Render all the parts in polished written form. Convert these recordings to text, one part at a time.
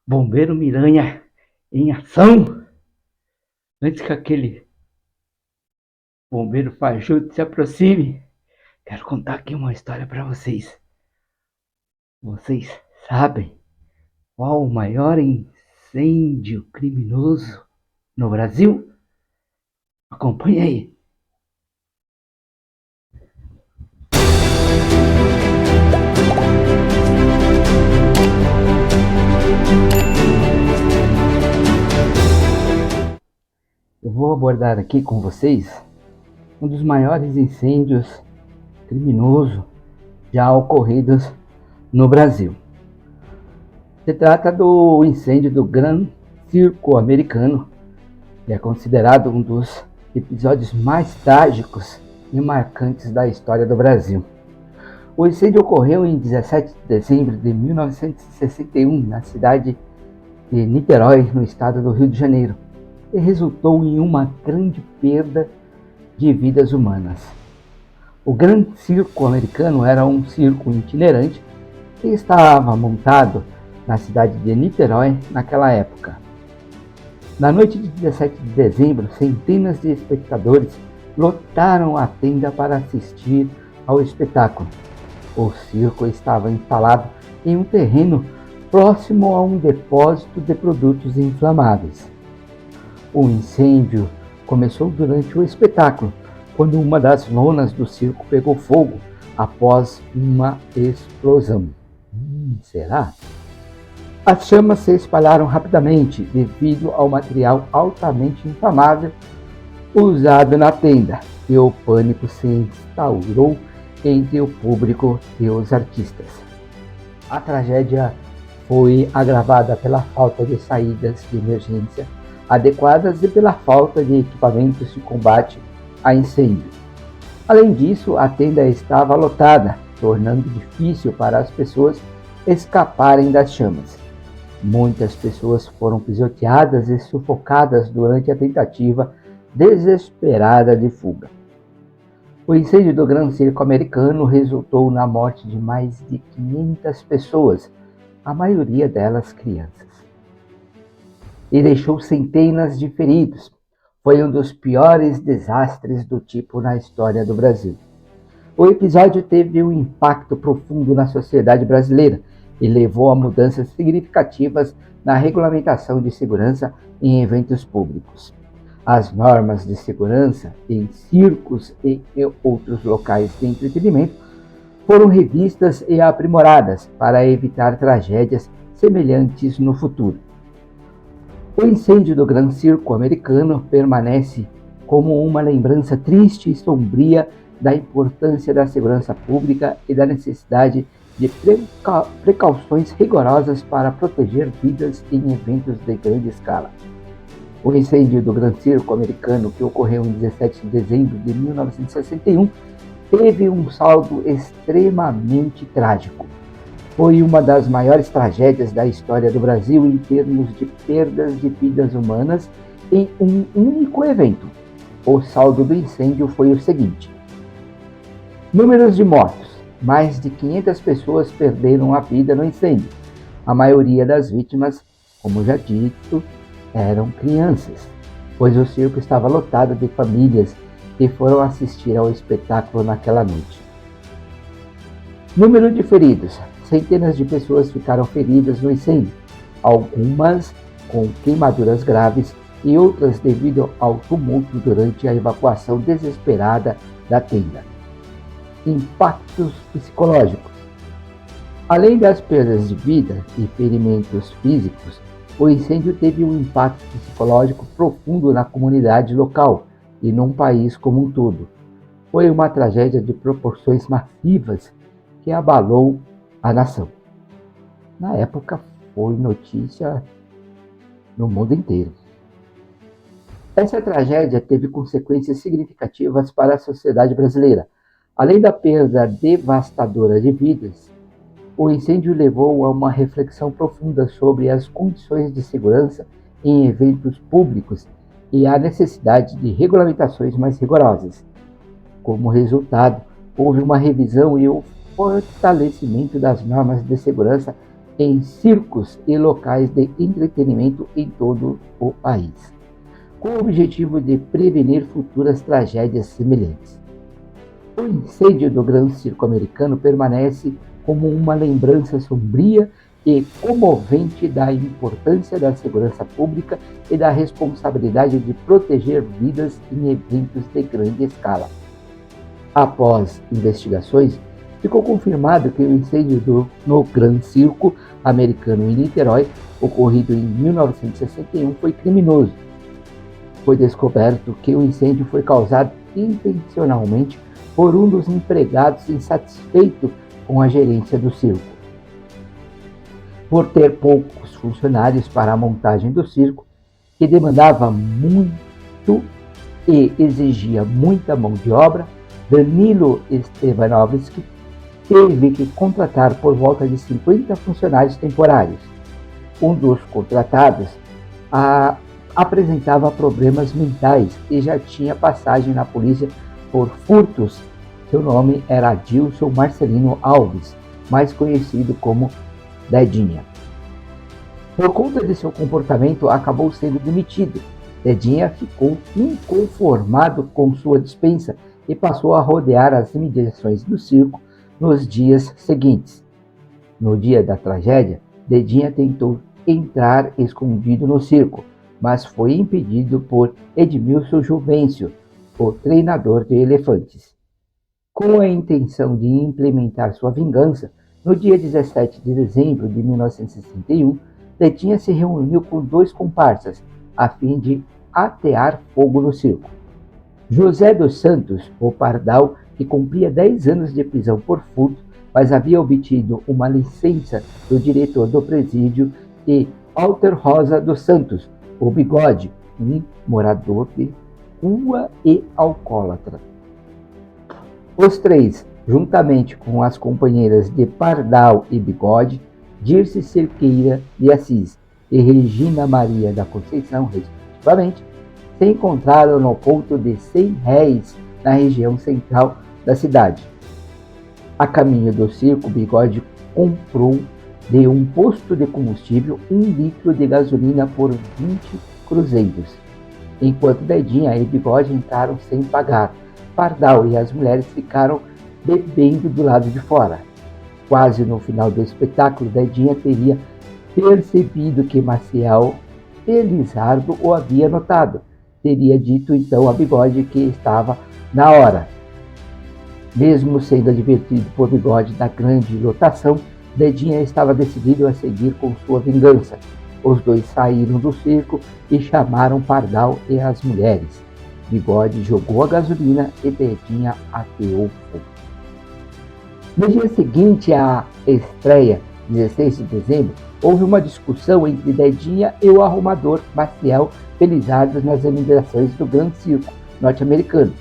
Bombeiro Miranha em ação. Antes que aquele bombeiro fajuto se aproxime, quero contar aqui uma história para vocês. Vocês sabem qual o maior incêndio criminoso no Brasil? Acompanhe aí. Eu vou abordar aqui com vocês um dos maiores incêndios criminosos já ocorridos no Brasil. Se trata do incêndio do Gran Circo Americano, que é considerado um dos episódios mais trágicos e marcantes da história do Brasil. O incêndio ocorreu em 17 de dezembro de 1961, na cidade de Niterói, no estado do Rio de Janeiro, e resultou em uma grande perda de vidas humanas. O Gran Circo Americano era um circo itinerante que estava montado na cidade de Niterói naquela época. Na noite de 17 de dezembro, centenas de espectadores lotaram a tenda para assistir ao espetáculo. O circo estava instalado em um terreno próximo a um depósito de produtos inflamáveis. O incêndio começou durante o espetáculo, quando uma das lonas do circo pegou fogo após uma explosão. Será? As chamas se espalharam rapidamente devido ao material altamente inflamável usado na tenda, e o pânico se instaurou entre o público e os artistas. A tragédia foi agravada pela falta de saídas de emergência adequadas e pela falta de equipamentos de combate a incêndio. Além disso, a tenda estava lotada, tornando difícil para as pessoas escaparem das chamas. Muitas pessoas foram pisoteadas e sufocadas durante a tentativa desesperada de fuga. O incêndio do Gran Circo Americano resultou na morte de mais de 500 pessoas, a maioria delas crianças, e deixou centenas de feridos. Foi um dos piores desastres do tipo na história do Brasil. O episódio teve um impacto profundo na sociedade brasileira e levou a mudanças significativas na regulamentação de segurança em eventos públicos. As normas de segurança em circos e outros locais de entretenimento foram revistas e aprimoradas para evitar tragédias semelhantes no futuro. O incêndio do Gran Circo Americano permanece como uma lembrança triste e sombria da importância da segurança pública e da necessidade de precauções rigorosas para proteger vidas em eventos de grande escala. O incêndio do Gran Circo Americano, que ocorreu em 17 de dezembro de 1961, teve um saldo extremamente trágico. Foi uma das maiores tragédias da história do Brasil em termos de perdas de vidas humanas em um único evento. O saldo do incêndio foi o seguinte: números de mortos. Mais de 500 pessoas perderam a vida no incêndio. A maioria das vítimas, como já dito, eram crianças, pois o circo estava lotado de famílias que foram assistir ao espetáculo naquela noite. Número de feridos. Centenas de pessoas ficaram feridas no incêndio, algumas com queimaduras graves e outras devido ao tumulto durante a evacuação desesperada da tenda. Impactos psicológicos. Além das perdas de vida e ferimentos físicos, o incêndio teve um impacto psicológico profundo na comunidade local e num país como um todo. Foi uma tragédia de proporções massivas que abalou a nação. Na época, foi notícia no mundo inteiro. Essa tragédia teve consequências significativas para a sociedade brasileira. Além da perda devastadora de vidas, o incêndio levou a uma reflexão profunda sobre as condições de segurança em eventos públicos e a necessidade de regulamentações mais rigorosas. Como resultado, houve uma revisão e o fortalecimento das normas de segurança em circos e locais de entretenimento em todo o país, com o objetivo de prevenir futuras tragédias semelhantes. O incêndio do Gran Circo Americano permanece como uma lembrança sombria e comovente da importância da segurança pública e da responsabilidade de proteger vidas em eventos de grande escala. Após investigações, ficou confirmado que o incêndio no Gran Circo Americano em Niterói, ocorrido em 1961, foi criminoso. Foi descoberto que o incêndio foi causado intencionalmente por um dos empregados insatisfeito com a gerência do circo. Por ter poucos funcionários para a montagem do circo, que demandava muito e exigia muita mão de obra, Danilo Stevanovski teve que contratar por volta de 50 funcionários temporários. Um dos contratados apresentava problemas mentais e já tinha passagem na polícia por furtos. Seu nome era Adilson Marcelino Alves, mais conhecido como Dedinha. Por conta de seu comportamento, acabou sendo demitido. Dedinha ficou inconformado com sua dispensa e passou a rodear as imediações do circo nos dias seguintes. No dia da tragédia, Dedinha tentou entrar escondido no circo, mas foi impedido por Edmilson Juvencio, o treinador de elefantes. Com a intenção de implementar sua vingança, no dia 17 de dezembro de 1961, Dedinha se reuniu com 2 comparsas, a fim de atear fogo no circo. José dos Santos, o Pardal, que cumpria 10 anos de prisão por furto, mas havia obtido uma licença do diretor do presídio, e Walter Rosa dos Santos, o Bigode, um morador de rua e alcoólatra. Os 3, juntamente com as companheiras de Pardal e Bigode, Dirce Cerqueira de Assis e Regina Maria da Conceição, respectivamente, se encontraram no ponto de 100 réis na região central da cidade. A caminho do circo, Bigode comprou de um posto de combustível 1 litro de gasolina por 20 cruzeiros, enquanto Dedinha e Bigode entraram sem pagar. Pardal e as mulheres ficaram bebendo do lado de fora. Quase no final do espetáculo, Dedinha teria percebido que Maciel Felizardo o havia notado. Teria dito então a Bigode que estava na hora. Mesmo sendo advertido por Bigode da grande lotação, Dedinha estava decidido a seguir com sua vingança. Os 2 saíram do circo e chamaram Pardal e as mulheres. Bigode jogou a gasolina e Dedinha ateou fogo. No dia seguinte à estreia, 16 de dezembro, houve uma discussão entre Dedinha e o arrumador Maciel Felizardo nas imediações do Gran Circo norte-americano.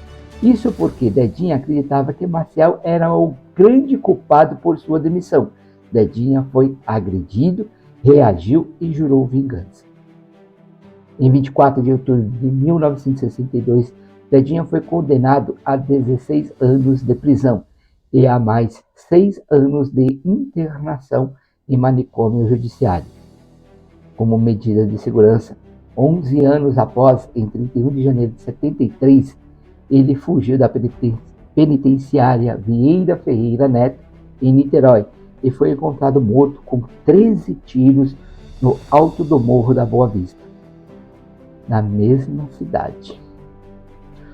Isso porque Dedinha acreditava que Maciel era o grande culpado por sua demissão. Dedinha foi agredido, reagiu e jurou vingança. Em 24 de outubro de 1962, Dedinha foi condenado a 16 anos de prisão e a mais 6 anos de internação em manicômio judiciário. Como medida de segurança, 11 anos após, em 31 de janeiro de 73, ele fugiu da penitenciária Vieira Ferreira Neto, em Niterói, e foi encontrado morto com 13 tiros no alto do Morro da Boa Vista, na mesma cidade.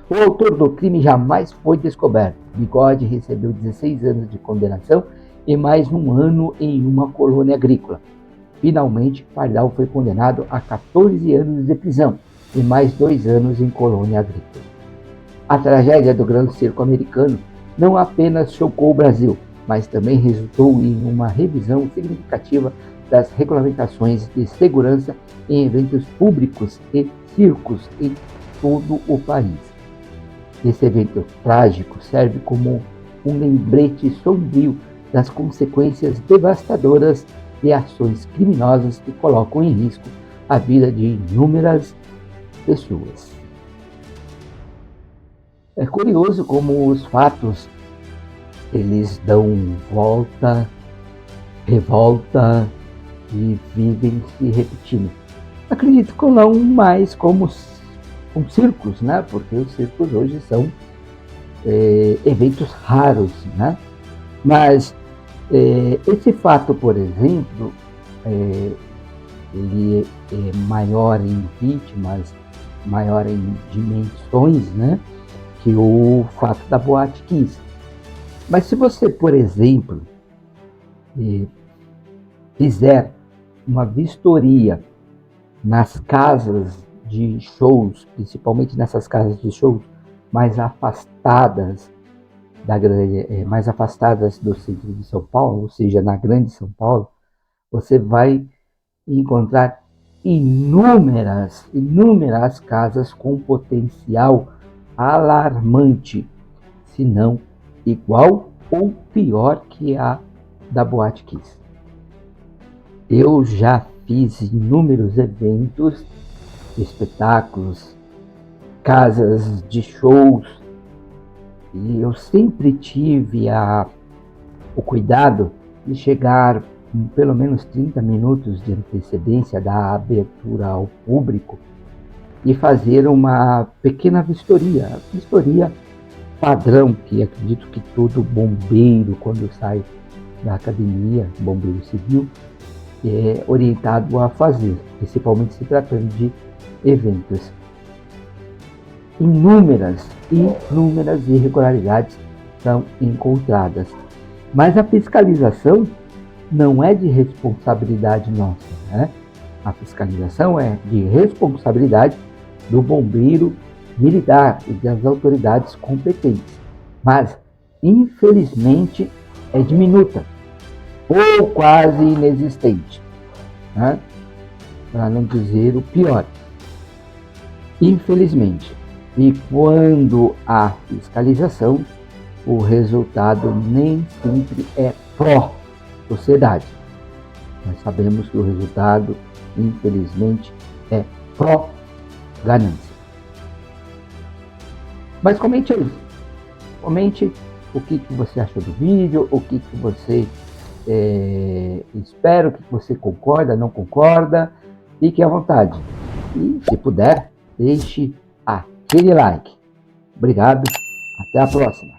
O autor do crime jamais foi descoberto. Bigode recebeu 16 anos de condenação e mais 1 ano em uma colônia agrícola. Finalmente, Pardal foi condenado a 14 anos de prisão e mais 2 anos em colônia agrícola. A tragédia do Gran Circo Americano não apenas chocou o Brasil, mas também resultou em uma revisão significativa das regulamentações de segurança em eventos públicos e circos em todo o país. Esse evento trágico serve como um lembrete sombrio das consequências devastadoras de ações criminosas que colocam em risco a vida de inúmeras pessoas. É curioso como os fatos eles dão volta, revolta e vivem se repetindo. Acredito que não mais como circos, né? Porque os circos hoje são eventos raros, né? Mas esse fato, por exemplo, ele é maior em vítimas, maior em dimensões, né? Que o fato da Boate Kiss. Mas se você, por exemplo, fizer uma vistoria nas casas de shows, principalmente nessas casas de shows mais afastadas mais afastadas do centro de São Paulo, ou seja, na Grande São Paulo, você vai encontrar inúmeras casas com potencial alarmante, se não igual ou pior que a da Boate Kiss. Eu já fiz inúmeros eventos, espetáculos, casas de shows, e eu sempre tive o cuidado de chegar com pelo menos 30 minutos de antecedência da abertura ao público e fazer uma pequena vistoria padrão, que acredito que todo bombeiro, quando sai da academia, bombeiro civil, é orientado a fazer, principalmente se tratando de eventos. Inúmeras irregularidades são encontradas, mas a fiscalização não é de responsabilidade nossa, né? A fiscalização é de responsabilidade do bombeiro militar e das autoridades competentes, mas infelizmente é diminuta ou quase inexistente, né? Para não dizer o pior, infelizmente. E quando há fiscalização, o resultado nem sempre é pró-sociedade. Nós sabemos que o resultado, infelizmente, é pró-ganância. Mas comente aí. Comente o que você achou do vídeo, o que você espera, o que você concorda, não concorda. Fique à vontade. E, se puder, deixe aquele like. Obrigado. Até a próxima.